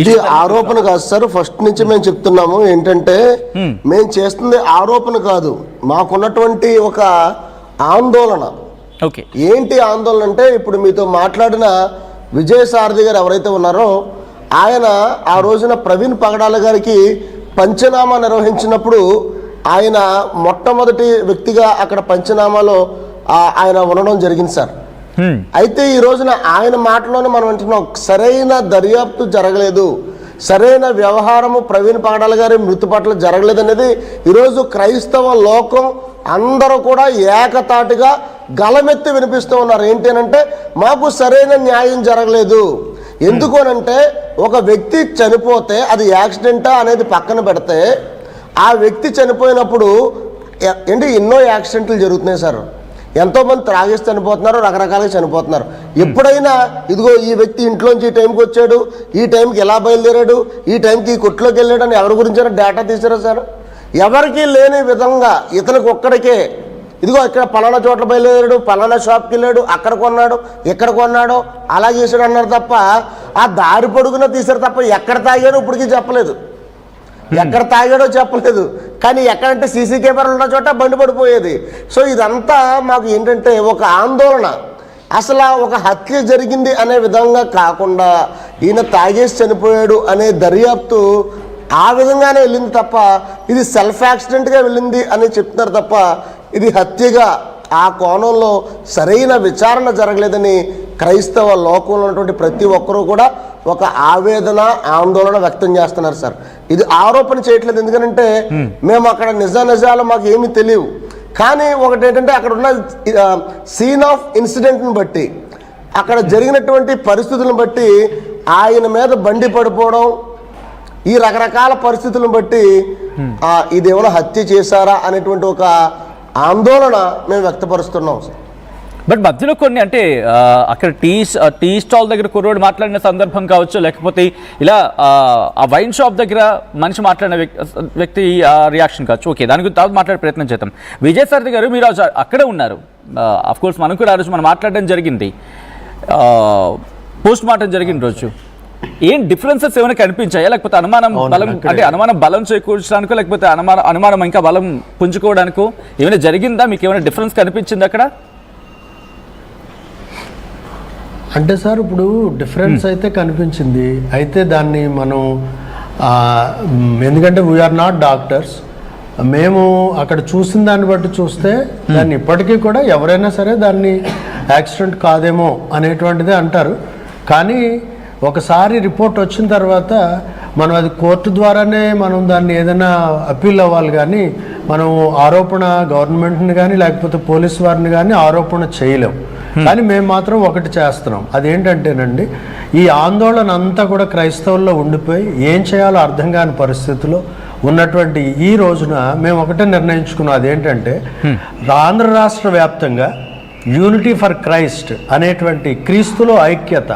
ఇది ఆరోపణ కాదు సార్. ఫస్ట్ నుంచి మేము చెప్తున్నాము ఏంటంటే మేము చేస్తుంది ఆరోపణ కాదు, మాకున్నటువంటి ఒక ఆందోళన. ఏంటి ఆందోళన అంటే, ఇప్పుడు మీతో మాట్లాడిన విజయసారథి గారు ఎవరైతే ఉన్నారో ఆయన ఆ రోజున ప్రవీణ్ పగడాల గారికి పంచనామా నిర్వహించినప్పుడు ఆయన మొట్టమొదటి వ్యక్తిగా అక్కడ పంచనామాలో ఆయన ఉండడం జరిగింది సార్. అయితే ఈ రోజున ఆయన మాటలోనే మనం అంటున్నాం, సరైన దర్యాప్తు జరగలేదు, సరైన వ్యవహారము ప్రవీణ్ పగడాల గారి మృతి పట్ల జరగలేదు అనేది ఈరోజు క్రైస్తవ లోకం అందరూ కూడా ఏకతాటిగా గలమెత్తి వినిపిస్తూ ఉన్నారు. ఏంటి అనంటే, మాకు సరైన న్యాయం జరగలేదు. ఎందుకు అనంటే, ఒక వ్యక్తి చనిపోతే అది యాక్సిడెంటా అనేది పక్కన పెడితే, ఆ వ్యక్తి చనిపోయినప్పుడు ఏంటి ఎన్నో యాక్సిడెంట్లు జరుగుతున్నాయి సార్. ఎంతోమంది త్రాగేసి చనిపోతున్నారు, రకరకాలుగా చనిపోతున్నారు. ఎప్పుడైనా ఇదిగో ఈ వ్యక్తి ఇంట్లోంచి ఈ టైంకి వచ్చాడు, ఈ టైంకి ఎలా బయలుదేరాడు, ఈ టైంకి ఈ కొట్లోకి వెళ్ళాడు అని ఎవరి గురించైనా డేటా తీసారా సార్? ఎవరికి లేని విధంగా ఇతనికి ఒక్కడికే ఇదిగో ఇక్కడ పలానా చోట్ల బయలుదేరాడు, పలానా షాప్కి వెళ్ళాడు, అక్కడ కొన్నాడు, ఎక్కడ కొన్నాడు, అలా చేశాడు అన్నారు తప్ప, ఆ దారి పొడుగున తీశారు తప్ప ఎక్కడ తాగాడో ఇప్పటికీ చెప్పలేదు, ఎక్కడ తాగాడో చెప్పలేదు. కానీ ఎక్కడంటే సీసీ కెమెరాలు ఉన్న చోట బండి పడిపోయేది. సో ఇదంతా మాకు ఏంటంటే ఒక ఆందోళన. అసలు ఒక హత్య జరిగింది అనే విధంగా కాకుండా ఈయన తాగేసి చనిపోయాడు అనే దర్యాప్తు ఆ విధంగానే వెళ్ళింది తప్ప, ఇది సెల్ఫ్ యాక్సిడెంట్గా వెళ్ళింది అని చెప్తున్నారు తప్ప, ఇది హత్యగా ఆ కోణంలో సరైన విచారణ జరగలేదని క్రైస్తవ లోకంలో ఉన్నటువంటి ప్రతి ఒక్కరూ కూడా ఒక ఆవేదన, ఆందోళన వ్యక్తం చేస్తున్నారు సార్. ఇది ఆరోపణ చేయట్లేదు, ఎందుకంటే మేము అక్కడ నిజాలు మాకు ఏమీ తెలియవు. కానీ ఒకటి ఏంటంటే, అక్కడ ఉన్న సీన్ ఆఫ్ ఇన్సిడెంట్ని బట్టి, అక్కడ జరిగినటువంటి పరిస్థితులను బట్టి, ఆయన మీద బండి పడిపోవడం, ఈ రకరకాల పరిస్థితులను బట్టి ఇదేమైనా హత్య చేశారా అనేటువంటి ఒక ఆందోళన మేము వ్యక్తపరుస్తున్నాం సార్. బట్ మధ్యలో కొన్ని అంటే అక్కడ టీ స్టాల్ దగ్గర కుర్రోడు మాట్లాడిన సందర్భం కావచ్చు, లేకపోతే ఇలా ఆ వైన్ షాప్ దగ్గర మనిషి మాట్లాడిన వ్యక్తి రియాక్షన్ కావచ్చు. ఓకే, దాని గురించి తర్వాత మాట్లాడే ప్రయత్నం చేద్దాం. విజయసారథి గారు, మీరు అక్కడే ఉన్నారు. అఫ్ కోర్స్ మనం కూడా ఆ రోజు మనం మాట్లాడడం జరిగింది, పోస్ట్ మార్టం జరిగిన రోజు. ఏం డిఫరెన్సెస్ ఏమైనా కనిపించాయా, లేకపోతే అనుమానం బలం అంటే అనుమానం బలం చేకూర్చడానికో, లేకపోతే అనుమానం ఇంకా బలం పుంజుకోవడానికో ఏమైనా జరిగిందా? మీకు ఏమైనా డిఫరెన్స్ కనిపించింది అక్కడ? అంటే సార్, ఇప్పుడు డిఫరెన్స్ అయితే కనిపించింది. అయితే దాన్ని మనం ఎందుకంటే వీఆర్ నాట్ డాక్టర్స్, మేము అక్కడ చూసిన దాన్ని బట్టి చూస్తే దాన్ని ఇప్పటికీ కూడా ఎవరైనా సరే దాన్ని యాక్సిడెంట్ కాదేమో అనేటువంటిదే అంటారు. కానీ ఒకసారి రిపోర్ట్ వచ్చిన తర్వాత మనం అది కోర్టు ద్వారానే మనం దాన్ని ఏదైనా అప్పీల్ అవ్వాలి. కానీ మనం ఆరోపణ గవర్నమెంట్ని కానీ లేకపోతే పోలీసు వారిని కానీ ఆరోపణ చేయలేం. కానీ మేము మాత్రం ఒకటి చేస్తున్నాం, అదేంటంటేనండి, ఈ ఆందోళన అంతా కూడా క్రైస్తవుల్లో ఉండిపోయి ఏం చేయాలో అర్థం కాని పరిస్థితిలో ఉన్నటువంటి ఈ రోజున మేము ఒకటే నిర్ణయించుకున్నాం. అదేంటంటే, ఆంధ్ర రాష్ట్ర వ్యాప్తంగా యూనిటీ ఫర్ క్రైస్ట్ అనేటువంటి క్రీస్తులో ఐక్యత,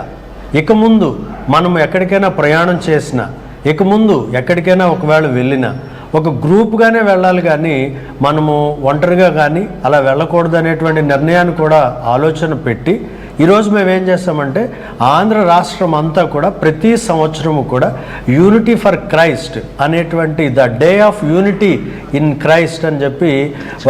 ఇక ముందు మనం ఎక్కడికైనా ప్రయాణం చేసినా, ఇక ముందు ఎక్కడికైనా ఒకవేళ వెళ్ళినా ఒక గ్రూప్గానే వెళ్ళాలి, కానీ మనము ఒంటరిగా కానీ అలా వెళ్ళకూడదు అనేటువంటి నిర్ణయాన్ని కూడా ఆలోచన పెట్టి ఈరోజు మేము ఏం చేస్తామంటే, ఆంధ్ర రాష్ట్రం అంతా కూడా ప్రతి సంవత్సరము కూడా యూనిటీ ఫర్ క్రైస్ట్ అనేటువంటి the day of unity in Christ అని చెప్పి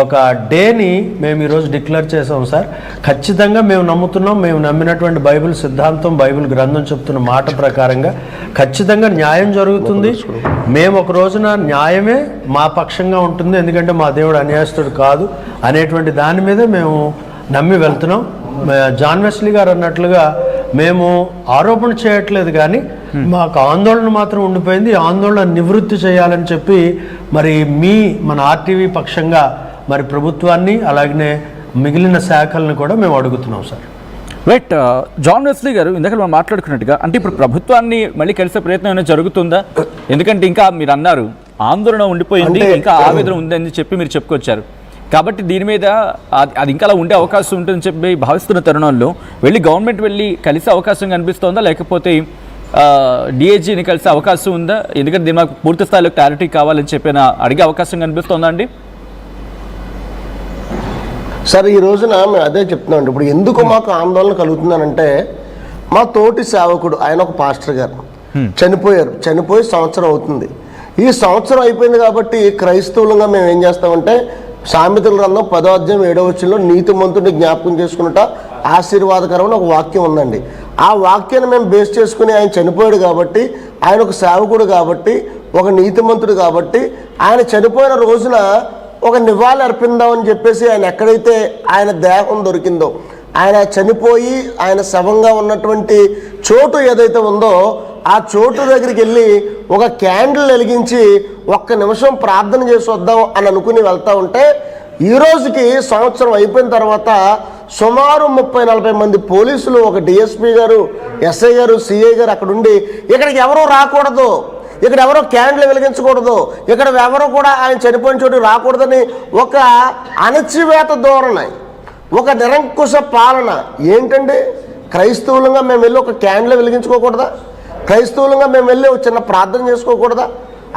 ఒక డేని మేము ఈరోజు డిక్లేర్ చేసాం సార్. ఖచ్చితంగా మేము నమ్ముతున్నాం, మేము నమ్మినటువంటి బైబిల్ సిద్ధాంతం, బైబిల్ గ్రంథం చెప్తున్న మాట ప్రకారంగా ఖచ్చితంగా న్యాయం జరుగుతుంది. మేము ఒక రోజున న్యాయమే మా పక్షంగా ఉంటుంది, ఎందుకంటే మా దేవుడు అన్యాయస్తుడు కాదు అనేటువంటి దాని మీద మేము నమ్మి వెళ్తున్నాం. జాన్ వెస్లీ గారు అన్నట్లుగా మేము ఆరోపణ చేయట్లేదు, కానీ మాకు ఆందోళన మాత్రం ఉండిపోయింది. ఆందోళన నివృత్తి చేయాలని చెప్పి మరి మన ఆర్టీవీ పక్షంగా మరి ప్రభుత్వాన్ని అలాగనే మిగిలిన శాఖలను కూడా మేము అడుగుతున్నాం సార్. రైట్, జాన్ వెస్లీ గారు, ఇందాక మనం మాట్లాడుకున్నట్టుగా అంటే ఇప్పుడు ప్రభుత్వాన్ని మళ్ళీ కలిసే ప్రయత్నం ఏమైనా జరుగుతుందా? ఎందుకంటే ఇంకా మీరు అన్నారు ఆందోళన ఉండిపోయింది, ఇంకా ఆవేదన ఉందని చెప్పి మీరు చెప్పుకొచ్చారు. కాబట్టి దీని మీద అది ఇంకా అలా ఉండే అవకాశం ఉంటుందని చెప్పి భావిస్తున్న తరుణంలో గవర్నమెంట్ వెళ్ళి కలిసే అవకాశం కనిపిస్తోందా, లేకపోతే డిఐజీని కలిసే అవకాశం ఉందా? ఎందుకంటే దీని మాకు పూర్తి స్థాయిలో క్లారిటీ కావాలని చెప్పిన అడిగే అవకాశం కనిపిస్తోందా అండి? సార్, ఈ రోజున మేము అదే చెప్తున్నాం అండి. ఇప్పుడు ఎందుకు మాకు ఆందోళన కలుగుతుందనంటే, మా తోటి సేవకుడు ఆయన ఒక పాస్టర్ గారు, చనిపోయి సంవత్సరం అవుతుంది. ఈ సంవత్సరం అయిపోయింది కాబట్టి క్రైస్తవులుగా మేము ఏం చేస్తామంటే సామెతల గ్రంథం 10వ అధ్యాయం 7వ వచనంలో నీతిమంతుడిని జ్ఞాపకం చేసుకున్నట ఆశీర్వాదకరమైన ఒక వాక్యం ఉందండి. ఆ వాక్యాన్ని మేము బేస్ చేసుకుని ఆయన చనిపోయాడు కాబట్టి, ఆయన ఒక సేవకుడు కాబట్టి, ఒక నీతిమంతుడు కాబట్టి, ఆయన చనిపోయిన రోజున ఒక నివాళి అర్పిందామని చెప్పేసి ఆయన ఎక్కడైతే ఆయన దేహం దొరికిందో, ఆయన చనిపోయి ఆయన శవంగా ఉన్నటువంటి చోటు ఏదైతే ఉందో ఆ చోటు దగ్గరికి వెళ్ళి ఒక క్యాండిల్ వెలిగించి ఒక్క నిమిషం ప్రార్థన చేసి వద్దాం అని అనుకుని వెళ్తూ ఉంటే, ఈ రోజుకి సంవత్సరం అయిపోయిన తర్వాత సుమారు 30-40 మంది పోలీసులు, ఒక డిఎస్పీ గారు, ఎస్ఐ గారు, సిఐ గారు అక్కడ ఉండి ఇక్కడికి ఎవరూ రాకూడదు, ఇక్కడ ఎవరో క్యాండిల్ వెలిగించకూడదు, ఇక్కడ ఎవరో కూడా ఆయన చనిపోయిన చోటు రాకూడదని ఒక అణచివేత ధోరణి, ఒక నిరంకుశ పాలన. ఏంటండి, క్రైస్తవులంగా మేము వెళ్ళి ఒక క్యాండిల్ వెలిగించుకోకూడదా? క్రైస్తవులంగా మేము వెళ్ళి ఒక చిన్న ప్రార్థన చేసుకోకూడదా?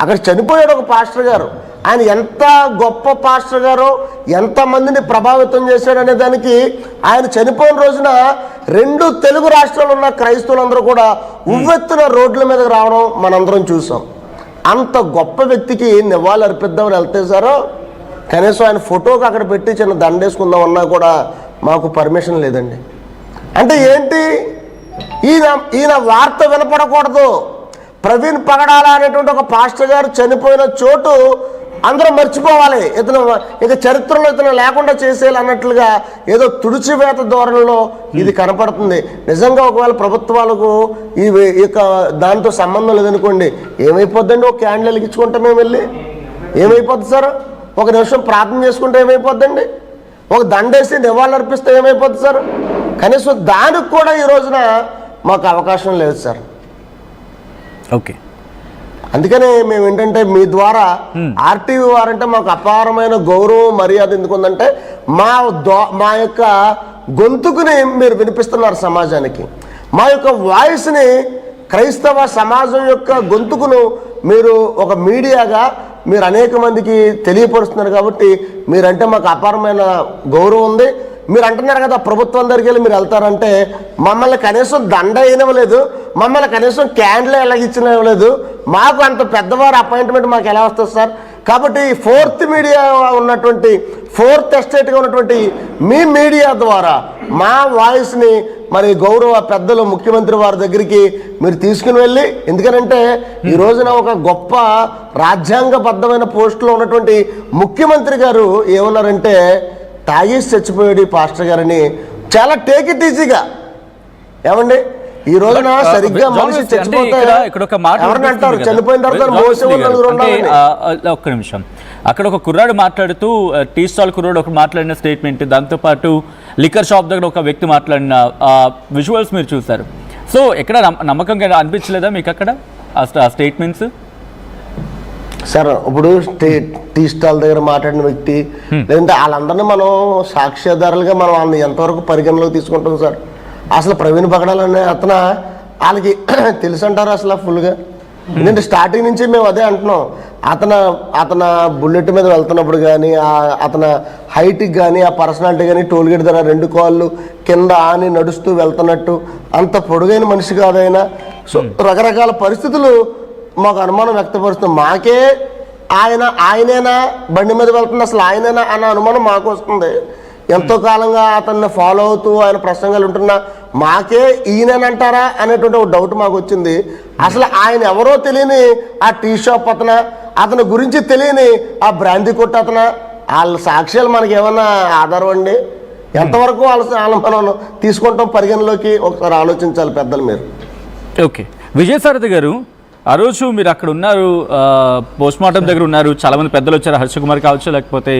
అక్కడ చనిపోయాడు ఒక పాస్టర్ గారు. ఆయన ఎంత గొప్ప పాస్టర్ గారో, ఎంతమందిని ప్రభావితం చేశాడనే దానికి ఆయన చనిపోయిన రోజున 2 తెలుగు రాష్ట్రాలు ఉన్న క్రైస్తవులందరూ కూడా ఉవ్వెత్తున రోడ్ల మీదకి రావడం మనందరం చూసాం. అంత గొప్ప వ్యక్తికి నివాళులు అర్పిద్దామని వెళ్తే సారో కనీసం ఆయన ఫోటోకి అక్కడ పెట్టి చిన్న దండేసుకుందాం అన్నా కూడా మాకు పర్మిషన్ లేదండి. అంటే ఏంటి, ఈయన వార్త వినపడకూడదు. ప్రవీణ్ పగడాల అనేటువంటి ఒక పాస్టర్ గారు చనిపోయిన చోటు అందరూ మర్చిపోవాలి, ఇతను ఇక చరిత్రలో ఇతను లేకుండా చేసేయాలి అన్నట్లుగా ఏదో తుడిచివేత ధోరణిలో ఇది కనపడుతుంది. నిజంగా ఒకవేళ ప్రభుత్వాలకు ఇక దాంతో సంబంధం లేదనుకోండి, ఏమైపోద్దండి? ఒక క్యాండిల్ వెలిగించుకుంటే మేము వెళ్ళి ఏమైపోద్ది సార్? ఒక నిమిషం ప్రార్థన చేసుకుంటే ఏమైపోద్దండి? ఒక దండేసి నివాళులు అర్పిస్తే ఏమైపోద్ది సార్? కనీసం దానికి కూడా ఈ రోజున మాకు అవకాశం లేదు సార్. ఓకే, అందుకనే మేము ఏంటంటే మీ ద్వారా ఆర్టీవీ వారంటే మాకు అపారమైన గౌరవం, మర్యాద. ఎందుకుందంటే మా యొక్క గొంతుకుని మీరు వినిపిస్తున్నారు సమాజానికి, మా యొక్క వాయిస్ని, క్రైస్తవ సమాజం యొక్క గొంతుకును మీరు ఒక మీడియాగా మీరు అనేక మందికి తెలియపరుస్తున్నారు. కాబట్టి మీరంటే మాకు అపారమైన గౌరవం ఉంది. మీరు అంటున్నారు కదా ప్రభుత్వం దగ్గరికి వెళ్ళి మీరు వెళ్తారంటే, మమ్మల్ని కనీసం దండ అయినవ్వలేదు, మమ్మల్ని కనీసం క్యాండిల్ ఎలాగిచ్చిన ఇవ్వలేదు. మాకు అంత పెద్దవారు అపాయింట్మెంట్ మాకు ఎలా వస్తుంది సార్? కాబట్టి 4th మీడియా ఉన్నటువంటి, 4th ఎస్టేట్గా ఉన్నటువంటి మీ మీడియా ద్వారా మా వాయిస్ని మరి గౌరవ పెద్దలు ముఖ్యమంత్రి వారి దగ్గరికి మీరు తీసుకుని వెళ్ళి, ఎందుకనంటే ఈ రోజున ఒక గొప్ప రాజ్యాంగబద్ధమైన పోస్టులో ఉన్నటువంటి ముఖ్యమంత్రి గారు ఏమన్నారంటే, తాగేసి చచ్చిపోయాడు ఈ పాస్టర్ గారని చాలా టేక్ ఇట్ ఈజీగా. ఏమండి, ఈ రోజున సరిగ్గా మనిషి చచ్చిపోతే ఎవరిని అంటారు? చనిపోయిన తర్వాత ఒక్క నిమిషం, అక్కడ ఒక కుర్రాడు మాట్లాడుతూ, టీ స్టాల్ కుర్రాడు ఒక మాట్లాడిన స్టేట్మెంట్, దాంతోపాటు లిక్కర్ షాప్ దగ్గర ఒక వ్యక్తి మాట్లాడిన విజువల్స్ మీరు చూసారు. సో ఎక్కడ నమ్మకంగా అనిపించలేదా మీకు అక్కడ ఆ స్టేట్మెంట్స్? సార్, ఇప్పుడు టీ స్టాల్ దగ్గర మాట్లాడిన వ్యక్తి లేదంటే వాళ్ళందరినీ మనం సాక్ష్యాధారులుగా మనం ఎంతవరకు పరిగణలోకి తీసుకుంటాం సార్? అసలు ప్రవీణ్ పగడాలనే అతను వాళ్ళకి తెలుసు అంటారు అసలు ఫుల్గా? ఎందుకంటే స్టార్టింగ్ నుంచి మేము అదే అంటున్నాం. అతను బుల్లెట్ మీద వెళ్తున్నప్పుడు కానీ, అతని హైట్కి కానీ, ఆ పర్సనాలిటీ కానీ, టోల్గేట్ దగ్గర 2 కాళ్ళు కింద ఆని నడుస్తూ వెళ్తున్నట్టు అంత పొడుగైన మనిషి కాదైనా. సో రకరకాల పరిస్థితులు మాకు అనుమానం వ్యక్తపరుస్తుంది. మాకే ఆయనేనా బండి మీద వెళ్తుంది, అసలు ఆయనేనా అన్న అనుమానం మాకు వస్తుంది. ఎంతో కాలంగా అతన్ని ఫాలో అవుతూ ఆయన ప్రసంగాలు ఉంటున్నా మాకే ఈయనంటారా అనేటువంటి ఒక డౌట్ మాకు వచ్చింది. అసలు ఆయన ఎవరో తెలియని ఆ టీ షాప్ అతని గురించి తెలియని ఆ బ్రాందీ కొట్టు వాళ్ళ సాక్ష్యాలు మనకి ఏమన్నా ఆధారం అండి? ఎంతవరకు వాళ్ళ మనం తీసుకుంటాం పరిగణలోకి? ఒకసారి ఆలోచించాలి పెద్దలు మీరు. ఓకే, విజయసారథి గారు, ఆ రోజు మీరు అక్కడ ఉన్నారు, పోస్ట్ మార్టం దగ్గర ఉన్నారు, చాలామంది పెద్దలు వచ్చారు, హర్షకుమార్ కావచ్చు, లేకపోతే